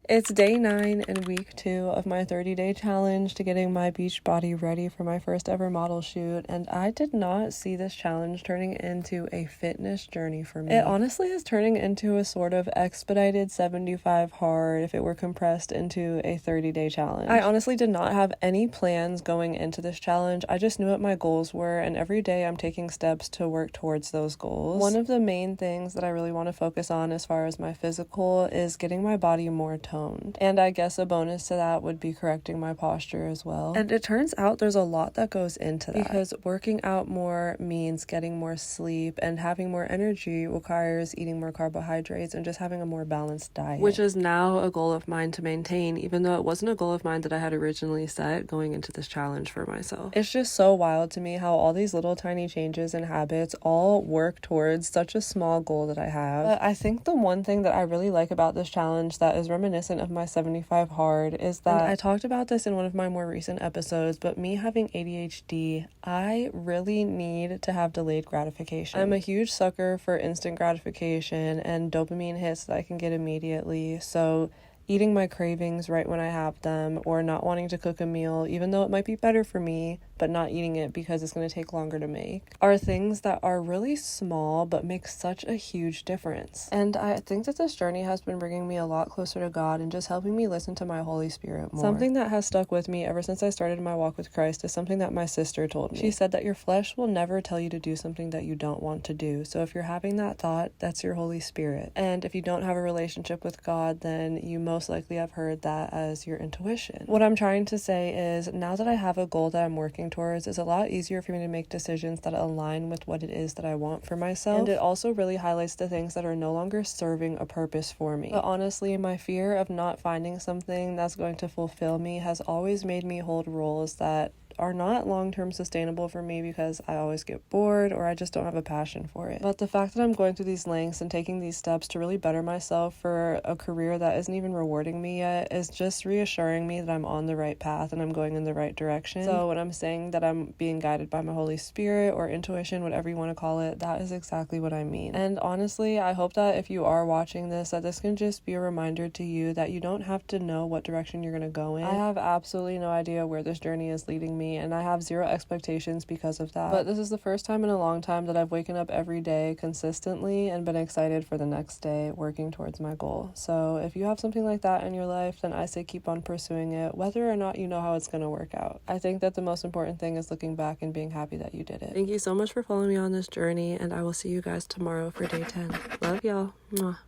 It's day 9 and week 2 of my 30-day challenge to getting my beach body ready for my first ever model shoot, and I did not see this challenge turning into a fitness journey for me. It honestly is turning into a sort of expedited 75 hard if it were compressed into a 30-day challenge. I honestly did not have any plans going into this challenge. I just knew what my goals were, and every day I'm taking steps to work towards those goals. One of the main things that I really want to focus on as far as my physical is getting my body more toned. And I guess a bonus to that would be correcting my posture as well. And it turns out there's a lot that goes into that, because working out more means getting more sleep, and having more energy requires eating more carbohydrates and just having a more balanced diet, which is now a goal of mine to maintain, even though it wasn't a goal of mine that I had originally set going into this challenge for myself. It's just so wild to me how all these little tiny changes and habits all work towards such a small goal that I have. But I think the one thing that I really like about this challenge that is reminiscent of my 75 hard is that, and I talked about this in one of my more recent episodes, but me having ADHD, I really need to have delayed gratification. I'm a huge sucker for instant gratification and dopamine hits that I can get immediately, so eating my cravings right when I have them, or not wanting to cook a meal even though it might be better for me, but not eating it because it's going to take longer to make, are things that are really small but make such a huge difference. And I think that this journey has been bringing me a lot closer to God and just helping me listen to my Holy Spirit more. Something that has stuck with me ever since I started my walk with Christ is something that my sister told me. She said that your flesh will never tell you to do something that you don't want to do. So if you're having that thought, that's your Holy Spirit. And if you don't have a relationship with God, then you most likely have heard that as your intuition. What I'm trying to say is, now that I have a goal that I'm working towards, it's a lot easier for me to make decisions that align with what it is that I want for myself. And it also really highlights the things that are no longer serving a purpose for me. But honestly, my fear of not finding something that's going to fulfill me has always made me hold roles that are not long-term sustainable for me, because I always get bored or I just don't have a passion for it. But the fact that I'm going through these lengths and taking these steps to really better myself for a career that isn't even rewarding me yet is just reassuring me that I'm on the right path and I'm going in the right direction. So when I'm saying that I'm being guided by my Holy Spirit or intuition, whatever you want to call it, that is exactly what I mean. And honestly, I hope that if you are watching this, that this can just be a reminder to you that you don't have to know what direction you're going to go in. I have absolutely no idea where this journey is leading me, and I have zero expectations because of that. But this is the first time in a long time that I've waken up every day consistently and been excited for the next day working towards my goal. So if you have something like that in your life, then I say keep on pursuing it, whether or not you know how it's going to work out. I think that the most important thing is looking back and being happy that you did it. Thank you so much for following me on this journey, and I will see you guys tomorrow for day 10. Love y'all. Mwah.